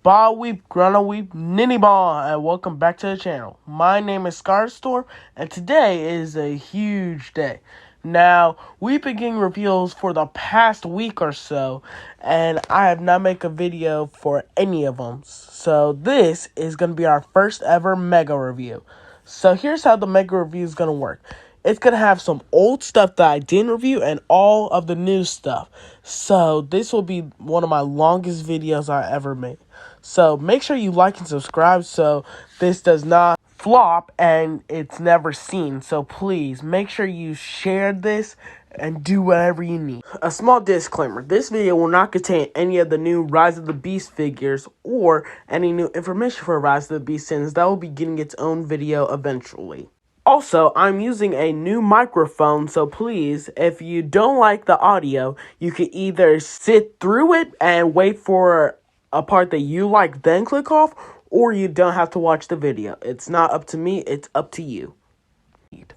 Ba Weep, Grunna Weep, Ninny Bon, and welcome back to the channel. My name is Scarstorm, and today is a huge day. Now, we've been getting reveals for the past week or so, and I have not made a video for any of them. So this is going to be our first ever mega review. So here's how the mega review is going to work. It's going to have some old stuff that I didn't review and all of the new stuff. So this will be one of my longest videos I ever made. So make sure you like and subscribe so this does not flop and it's never seen. So please make sure you share this and do whatever you need. A small disclaimer, this video will not contain any of the new Rise of the Beast figures or any new information for Rise of the Beast, since that will be getting its own video eventually. Also, I'm using a new microphone, so please, if you don't like the audio, you can either sit through it and wait for a part that you like, then click off, or you don't have to watch the video. It's not up to me, it's up to you.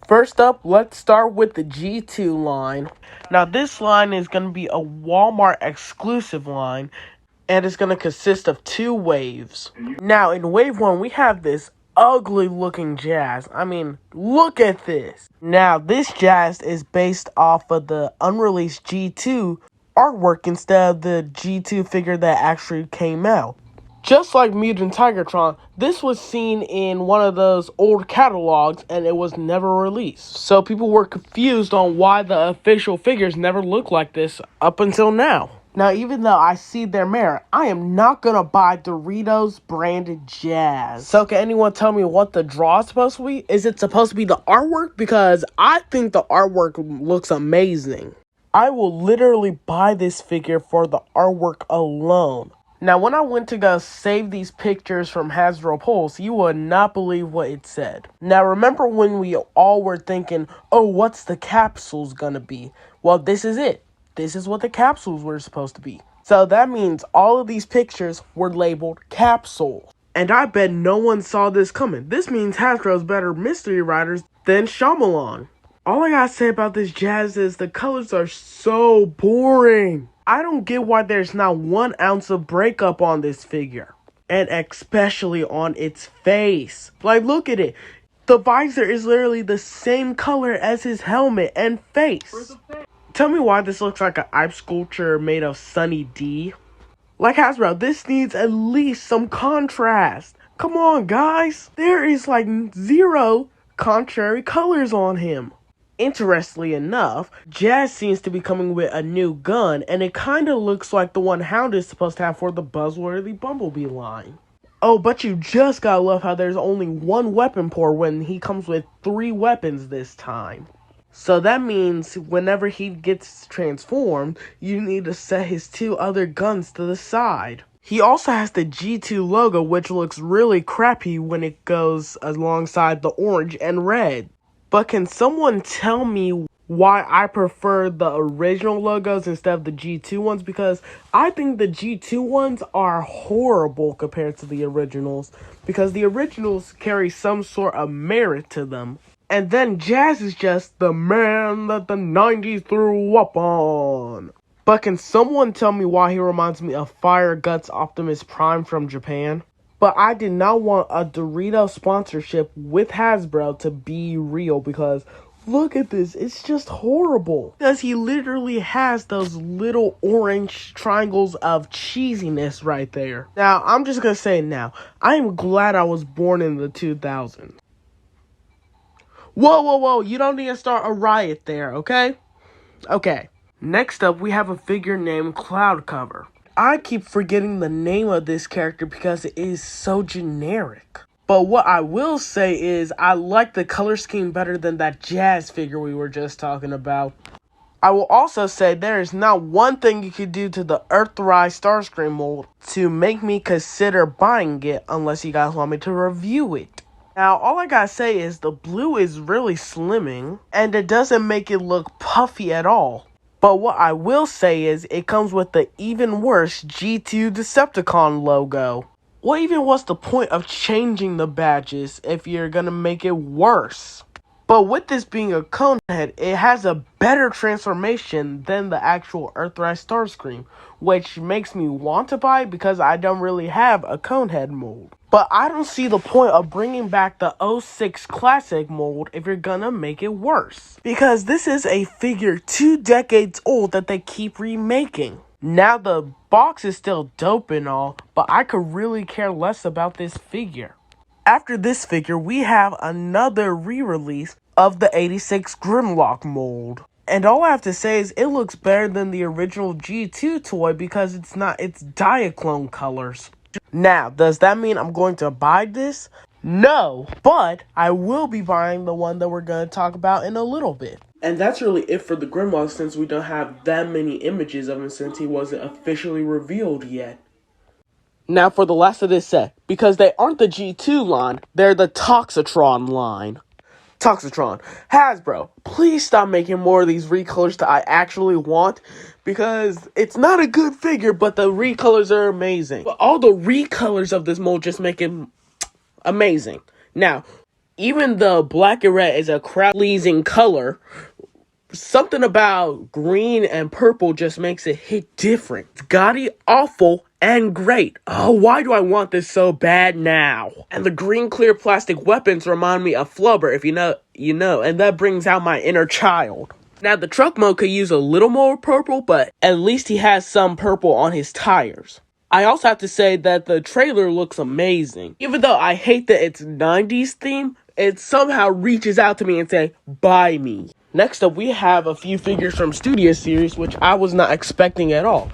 First up, let's start with the G2 line. Now, this line is going to be a Walmart exclusive line, and it's going to consist of two waves. Now, in wave 1, we have this ugly looking Jazz. I mean, look at this. Now, this Jazz is based off of the unreleased G2 artwork instead of the G2 figure that actually came out. Just like Mutant Tigertron, this was seen in one of those old catalogs and it was never released. So people were confused on why the official figures never looked like this up until now. Now, even though I see their merit, I am not going to buy Doritos branded Jazz. So can anyone tell me what the draw is supposed to be? Is it supposed to be the artwork? Because I think the artwork looks amazing. I will literally buy this figure for the artwork alone. Now, when I went to go save these pictures from Hasbro Pulse, you would not believe what it said. Now, remember when we all were thinking, oh, what's the capsules gonna be? Well, this is it. This is what the capsules were supposed to be. So that means all of these pictures were labeled capsules. And I bet no one saw this coming. This means Hasbro's better mystery writers than Shyamalan. All I gotta say about this Jazz is the colors are so boring. I don't get why there's not 1 ounce of breakup on this figure. And especially on its face. Like, look at it. The visor is literally the same color as his helmet and face. Tell me why this looks like an ice sculpture made of Sunny D. Like Hasbro, this needs at least some contrast. Come on, guys. There is like 0 contrary colors on him. Interestingly enough, Jazz seems to be coming with a new gun, and it kind of looks like the one Hound is supposed to have for the buzzworthy Bumblebee line. Oh, but you just gotta love how there's only 1 weapon port when he comes with 3 weapons this time. So that means whenever he gets transformed, you need to set his 2 other guns to the side. He also has the G2 logo, which looks really crappy when it goes alongside the orange and red. But can someone tell me why I prefer the original logos instead of the G2 ones? Because I think the G2 ones are horrible compared to the originals, because the originals carry some sort of merit to them. And then Jazz is just the man that the 90s threw up on. But can someone tell me why he reminds me of Fire Guts Optimus Prime from Japan? But I did not want a Dorito sponsorship with Hasbro to be real, because look at this, it's just horrible. Because he literally has those little orange triangles of cheesiness right there. Now, I'm just going to say now, I am glad I was born in the 2000s. Whoa, you don't need to start a riot there, okay? Okay, next up we have a figure named Cloudcover. I keep forgetting the name of this character because it is so generic. But what I will say is I like the color scheme better than that Jazz figure we were just talking about. I will also say there is not one thing you could do to the Earthrise Starscream mold to make me consider buying it unless you guys want me to review it. Now, all I gotta say is the blue is really slimming and it doesn't make it look puffy at all. But what I will say is it comes with the even worse G2 Decepticon logo. What even was the point of changing the badges if you're gonna make it worse? But with this being a cone head, it has a better transformation than the actual Earthrise Starscream, which makes me want to buy it because I don't really have a Conehead mold. But I don't see the point of bringing back the '06 Classic mold if you're gonna make it worse. Because this is a figure 2 decades old that they keep remaking. Now the box is still dope and all, but I could really care less about this figure. After this figure, we have another re-release of the '86 Grimlock mold. And all I have to say is it looks better than the original G2 toy because it's Diaclone colors. Now, does that mean I'm going to buy this? No, but I will be buying the one that we're going to talk about in a little bit. And that's really it for the Grimlock since we don't have that many images of him since he wasn't officially revealed yet. Now for the last of this set, because they aren't the G2 line, they're the Toxitron line. Toxitron, Hasbro, please stop making more of these recolors that I actually want, because it's not a good figure, but the recolors are amazing. But all the recolors of this mold just make it amazing. Now, even the black and red is a crowd-pleasing color. Something about green and purple just makes it hit different. It's gaudy, awful, and great. Oh, why do I want this so bad now? And the green clear plastic weapons remind me of Flubber, if you know, you know, and that brings out my inner child. Now, the truck mode could use a little more purple, but at least he has some purple on his tires. I also have to say that the trailer looks amazing. Even though I hate that it's 90s theme, it somehow reaches out to me and say, buy me. Next up, we have a few figures from Studio Series, which I was not expecting at all.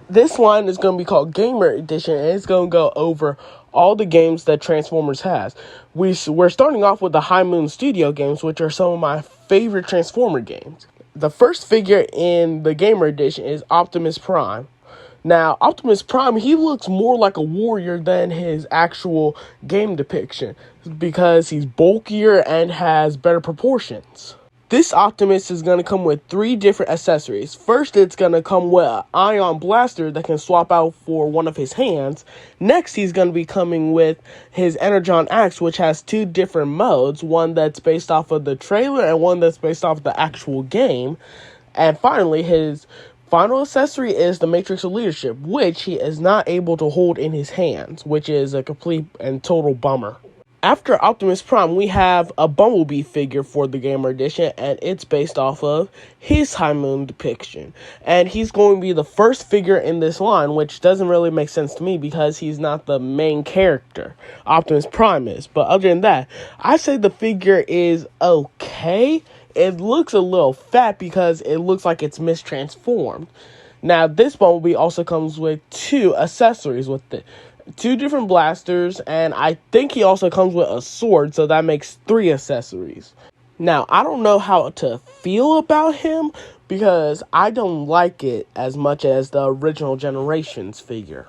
This line is going to be called Gamer Edition, and it's going to go over all the games that Transformers has. We're starting off with the High Moon Studio games, which are some of my favorite Transformer games. The first figure in the Gamer Edition is Optimus Prime. Now, Optimus Prime, he looks more like a warrior than his actual game depiction because he's bulkier and has better proportions. This Optimus is going to come with 3 different accessories. First, it's going to come with an ion blaster that can swap out for one of his hands. Next, he's going to be coming with his Energon Axe, which has 2 different modes. One that's based off of the trailer and one that's based off of the actual game. And finally, his final accessory is the Matrix of Leadership, which he is not able to hold in his hands, which is a complete and total bummer. After Optimus Prime, we have a Bumblebee figure for the Gamer Edition, and it's based off of his High Moon depiction. And he's going to be the first figure in this line, which doesn't really make sense to me because he's not the main character. Optimus Prime is. But other than that, I say the figure is okay. It looks a little fat because it looks like it's mistransformed. Now, this Bumblebee also comes with 2 accessories with it. 2 different blasters, and I think he also comes with a sword, so that makes 3 accessories. Now, I don't know how to feel about him, because I don't like it as much as the original Generations figure.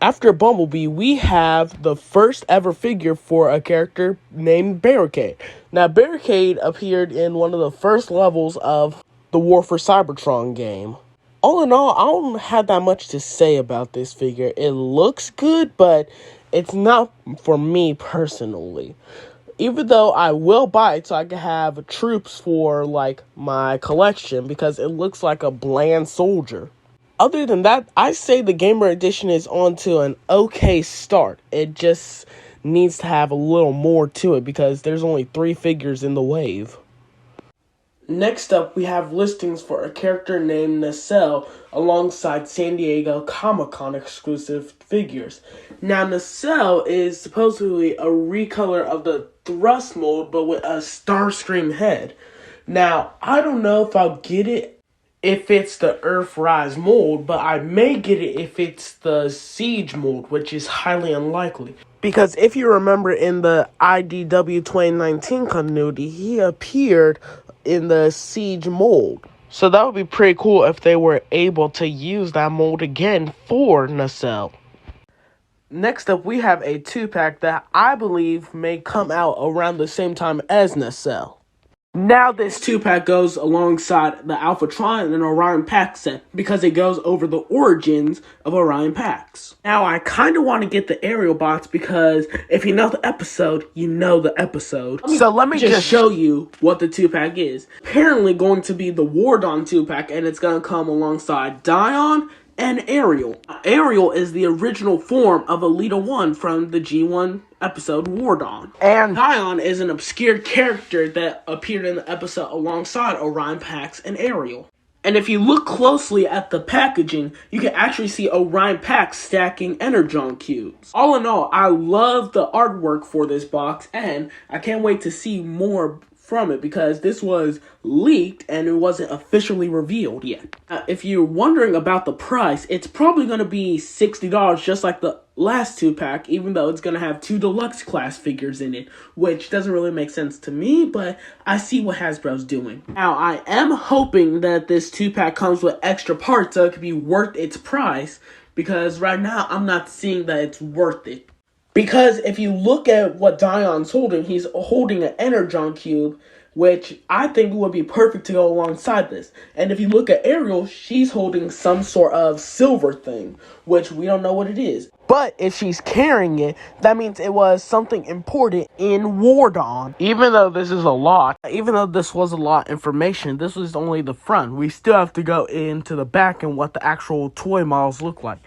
After Bumblebee, we have the first ever figure for a character named Barricade. Now, Barricade appeared in one of the first levels of the War for Cybertron game. All in all, I don't have that much to say about this figure. It looks good, but it's not for me personally. Even though I will buy it so I can have troops for, like, my collection because it looks like a bland soldier. Other than that, I say the Gamer Edition is on to an okay start. It just needs to have a little more to it because there's only 3 figures in the wave. Next up, we have listings for a character named Nacelle alongside San Diego Comic-Con exclusive figures. Now, Nacelle is supposedly a recolor of the Thrust mold, but with a Starscream head. Now, I don't know if I'll get it if it's the Earthrise mold, but I may get it if it's the Siege mold, which is highly unlikely. Because if you remember in the IDW 2019 continuity, he appeared in the Siege mold. So that would be pretty cool if they were able to use that mold again for Nacelle. Next up, we have a 2-pack that I believe may come out around the same time as Nacelle. Now this 2-pack goes alongside the Alpha Tron and Orion Pack set because it goes over the origins of Orion Packs. Now I kind of want to get the aerial box because if you know the episode, you know the episode. So let me just show you what the 2-pack is. Apparently going to be the Wardon 2-pack, and it's going to come alongside Dion and Ariel. Ariel is the original form of Alita 1 from the G1 episode Wardon. And Dion is an obscure character that appeared in the episode alongside Orion Pax and Ariel. And if you look closely at the packaging, you can actually see Orion Pax stacking Energon cubes. All in all, I love the artwork for this box, and I can't wait to see more from it because this was leaked and it wasn't officially revealed yet. If you're wondering about the price, it's probably going to be $60 just like the last 2-pack, even though it's going to have 2 deluxe class figures in it, which doesn't really make sense to me, but I see what Hasbro's doing. Now, I am hoping that this 2-pack comes with extra parts so it could be worth its price, because right now I'm not seeing that it's worth it. Because if you look at what Dion's holding, he's holding an Energon cube, which I think would be perfect to go alongside this. And if you look at Ariel, she's holding some sort of silver thing, which we don't know what it is. But if she's carrying it, that means it was something important in Wardon. Even though this was a lot of information, this was only the front. We still have to go into the back and what the actual toy models look like.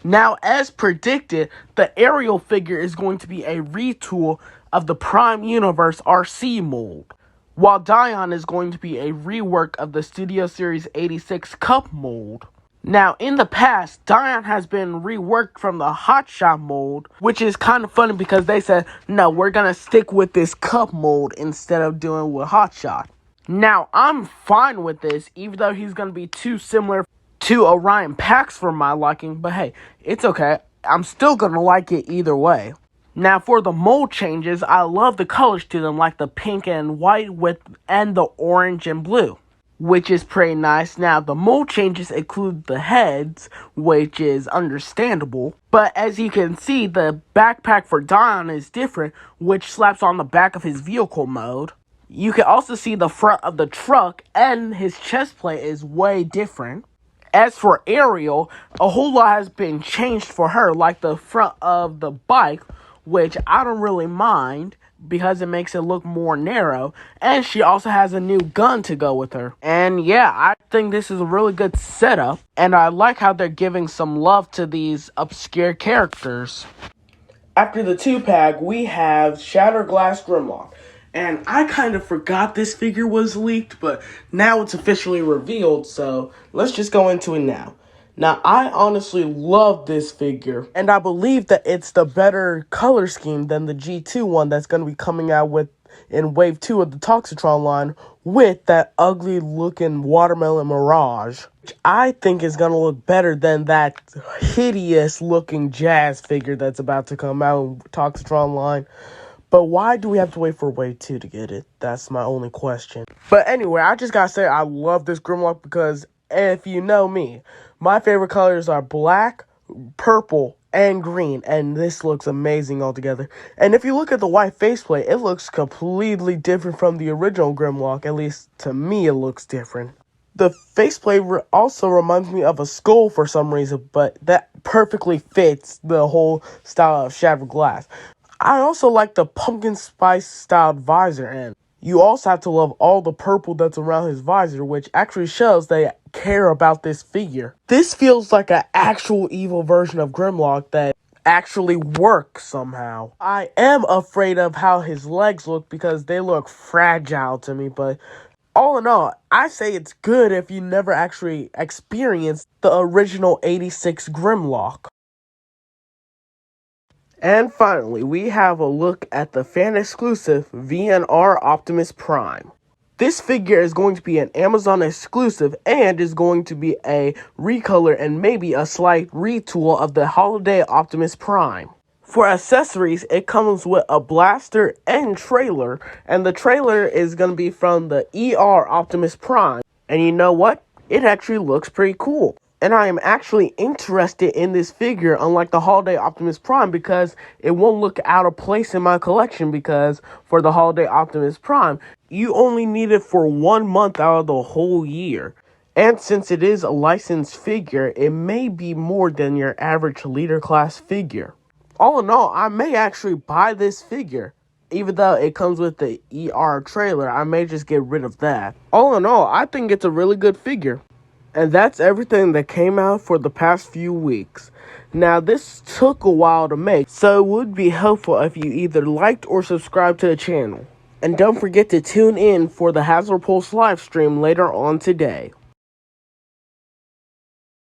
Now, as predicted, the Ariel figure is going to be a retool of the Prime Universe RC mold, while Dion is going to be a rework of the Studio Series 86 Cup mold. Now, in the past, Dion has been reworked from the Hotshot mold, which is kind of funny because they said, no, we're going to stick with this Cup mold instead of doing with Hotshot. Now, I'm fine with this, even though he's going to be too similar to Orion Pax for my liking, but hey, it's okay. I'm still gonna like it either way. Now for the mold changes, I love the colors to them, like the pink and white and the orange and blue, which is pretty nice. Now the mold changes include the heads, which is understandable, but as you can see, the backpack for Dion is different, which slaps on the back of his vehicle mode. You can also see the front of the truck, and his chest plate is way different. As for Ariel, a whole lot has been changed for her, like the front of the bike, which I don't really mind because it makes it look more narrow, and she also has a new gun to go with her. And yeah, I think this is a really good setup, and I like how they're giving some love to these obscure characters. After the 2-pack, we have Shattered Glass Grimlock. And I kind of forgot this figure was leaked, but now it's officially revealed, so let's just go into it now. Now, I honestly love this figure, and I believe that it's the better color scheme than the G2 one that's going to be coming out with in Wave 2 of the Toxitron line with that ugly-looking Watermelon Mirage, which I think is going to look better than that hideous-looking Jazz figure that's about to come out in Toxitron line. But why do we have to wait for Wave 2 to get it? That's my only question. But anyway, I just gotta say I love this Grimlock because if you know me, my favorite colors are black, purple, and green. And this looks amazing altogether. And if you look at the white faceplate, it looks completely different from the original Grimlock. At least to me, it looks different. The faceplate also reminds me of a skull for some reason, but that perfectly fits the whole style of Shattered Glass. I also like the pumpkin spice styled visor, and you also have to love all the purple that's around his visor, which actually shows they care about this figure. This feels like an actual evil version of Grimlock that actually works somehow. I am afraid of how his legs look because they look fragile to me, but all in all, I say it's good if you never actually experienced the original 86 Grimlock. And finally, we have a look at the fan-exclusive VNR Optimus Prime. This figure is going to be an Amazon exclusive and is going to be a recolor and maybe a slight retool of the Holiday Optimus Prime. For accessories, it comes with a blaster and trailer, and the trailer is going to be from the ER Optimus Prime. And you know what? It actually looks pretty cool. And I am actually interested in this figure, unlike the Holiday Optimus Prime, because it won't look out of place in my collection, because for the Holiday Optimus Prime, you only need it for 1 month out of the whole year. And since it is a licensed figure, it may be more than your average leader class figure. All in all, I may actually buy this figure. Even though it comes with the ER trailer, I may just get rid of that. All in all, I think it's a really good figure. And that's everything that came out for the past few weeks. Now, this took a while to make, so it would be helpful if you either liked or subscribed to the channel. And don't forget to tune in for the Hasbro Pulse live stream later on today.